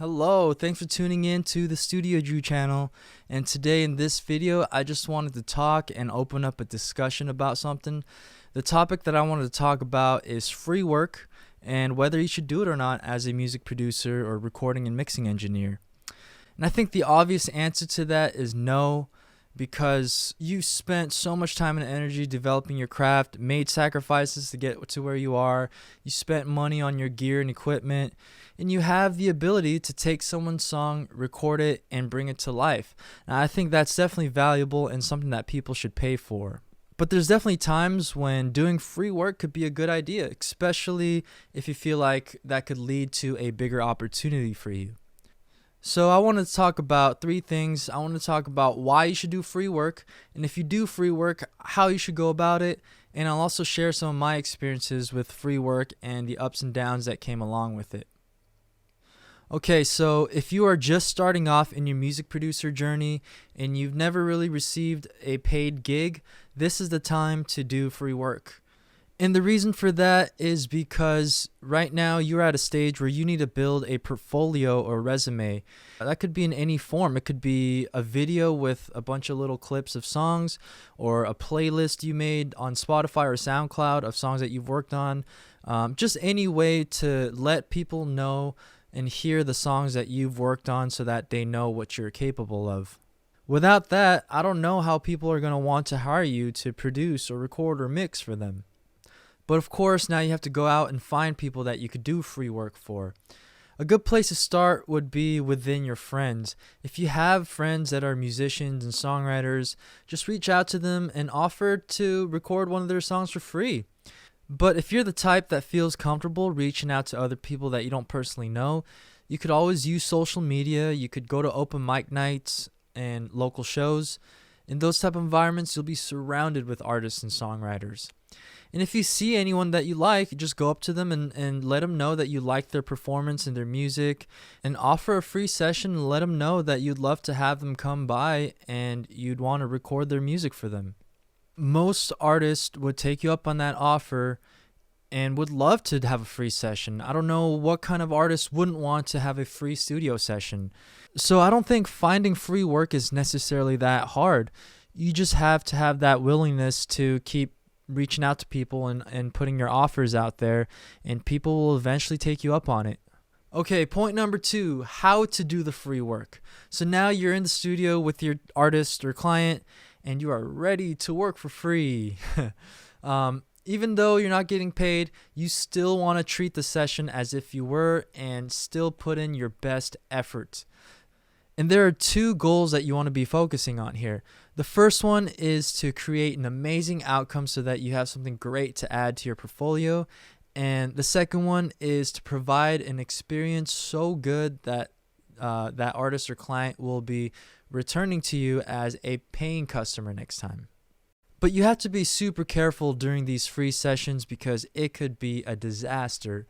Hello, thanks for tuning in to the Studio Drew channel. And today in this video, I just wanted to talk and open up a discussion about something. The topic that I wanted to talk about is free work and whether you should do it or not as a music producer or recording and mixing engineer. And I think the obvious answer to that is no, because you spent so much time and energy developing your craft, made sacrifices to get to where you are, you spent money on your gear and equipment, and you have the ability to take someone's song, record it, and bring it to life. And I think that's definitely valuable and something that people should pay for. But there's definitely times when doing free work could be a good idea, especially if you feel like that could lead to a bigger opportunity for you. So I want to talk about three things. I want to talk about why you should do free work, and if you do free work, how you should go about it, and I'll also share some of my experiences with free work and the ups and downs that came along with it. Okay, so if you are just starting off in your music producer journey and you've never really received a paid gig, this is the time to do free work. And the reason for that is because right now you're at a stage where you need to build a portfolio or resume. That could be in any form. It could be a video with a bunch of little clips of songs, or a playlist you made on Spotify or SoundCloud of songs that you've worked on. Just any way to let people know and hear the songs that you've worked on so that they know what you're capable of. Without that, I don't know how people are going to want to hire you to produce or record or mix for them. But of course, now you have to go out and find people that you could do free work for. A good place to start would be within your friends. If you have friends that are musicians and songwriters, just reach out to them and offer to record one of their songs for free. But if you're the type that feels comfortable reaching out to other people that you don't personally know, you could always use social media. You could go to open mic nights and local shows. In those type of environments, you'll be surrounded with artists and songwriters. And if you see anyone that you like, just go up to them and let them know that you like their performance and their music, and offer a free session and let them know that you'd love to have them come by and you'd want to record their music for them. Most artists would take you up on that offer and would love to have a free session. I don't know what kind of artist wouldn't want to have a free studio session. So I don't think finding free work is necessarily that hard. You just have to have that willingness to keep reaching out to people and putting your offers out there, and people will eventually take you up on it. Okay, point number 2, how to do the free work. So now you're in the studio with your artist or client and you are ready to work for free. Even though you're not getting paid, you still want to treat the session as if you were and still put in your best effort. And there are 2 goals that you want to be focusing on here. The first one is to create an amazing outcome so that you have something great to add to your portfolio. And the second one is to provide an experience so good that that artist or client will be returning to you as a paying customer next time. But you have to be super careful during these free sessions because it could be a disaster.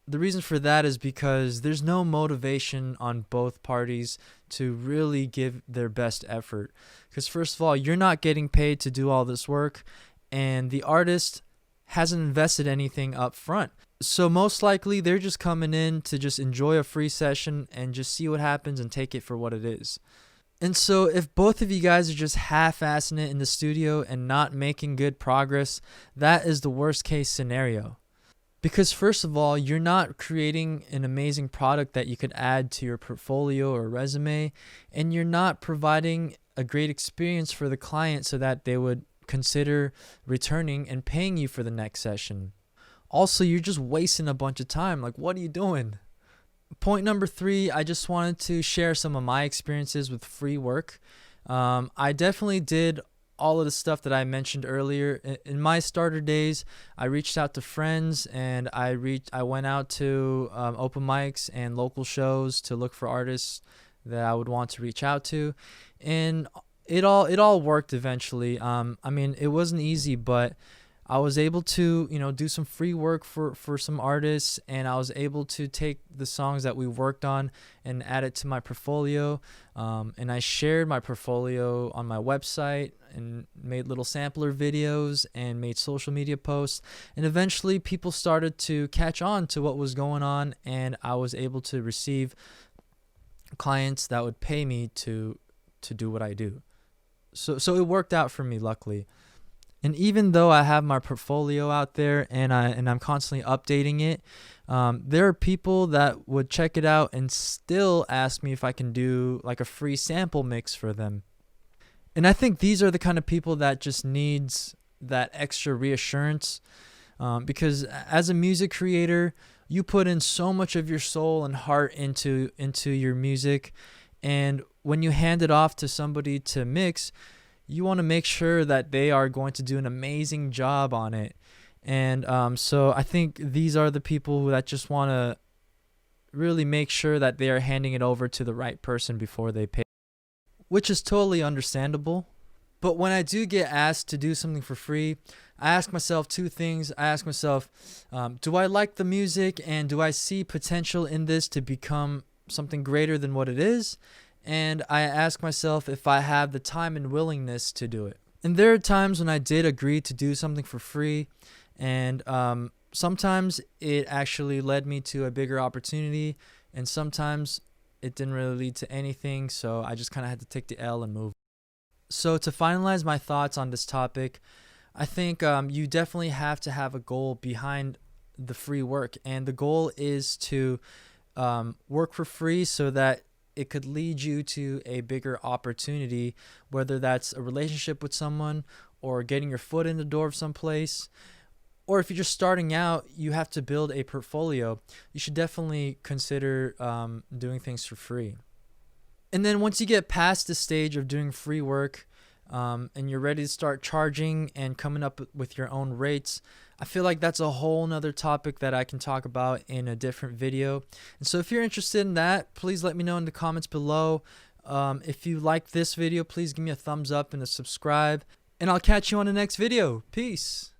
The reason for that is because there's no motivation on both parties to really give their best effort. Because first of all, you're not getting paid to do all this work, and the artist hasn't invested anything up front. So most likely they're just coming in to just enjoy a free session and just see what happens and take it for what it is. And so if both of you guys are just half-assing it in the studio and not making good progress, that is the worst case scenario. Because first of all, you're not creating an amazing product that you could add to your portfolio or resume, and you're not providing a great experience for the client so that they would consider returning and paying you for the next session. Also, you're just wasting a bunch of time. Like, what are you doing? Point number 3, I just wanted to share some of my experiences with free work. I definitely did all of the stuff that I mentioned earlier. In my starter days, I reached out to friends and I went out to open mics and local shows to look for artists that I would want to reach out to, and it all worked eventually. I mean, it wasn't easy, but I was able to, do some free work for some artists, and I was able to take the songs that we worked on and add it to my portfolio. And I shared my portfolio on my website and made little sampler videos and made social media posts. And eventually people started to catch on to what was going on, and I was able to receive clients that would pay me to do what I do. So it worked out for me, luckily. And even though I have my portfolio out there and I'm constantly updating it, there are people that would check it out and still ask me if I can do like a free sample mix for them. And I think these are the kind of people that just needs that extra reassurance, because as a music creator, you put in so much of your soul and heart into your music, and when you hand it off to somebody to mix, you want to make sure that they are going to do an amazing job on it. And so I think these are the people that just want to really make sure that they are handing it over to the right person before they pay, which is totally understandable. But when I do get asked to do something for free, I ask myself two things. I ask myself, do I like the music, and do I see potential in this to become something greater than what it is? And I ask myself if I have the time and willingness to do it. And there are times when I did agree to do something for free, and sometimes it actually led me to a bigger opportunity, and sometimes it didn't really lead to anything, so I just kind of had to take the L and move. So to finalize my thoughts on this topic, I think you definitely have to have a goal behind the free work, and the goal is to work for free so that it could lead you to a bigger opportunity, whether that's a relationship with someone or getting your foot in the door of someplace. Or if you're just starting out, you have to build a portfolio. You should definitely consider doing things for free. And then once you get past the stage of doing free work, and you're ready to start charging and coming up with your own rates, I feel like that's a whole nother topic that I can talk about in a different video. And so if you're interested in that, please let me know in the comments below. If you like this video, please give me a thumbs up and a subscribe. And I'll catch you on the next video. Peace.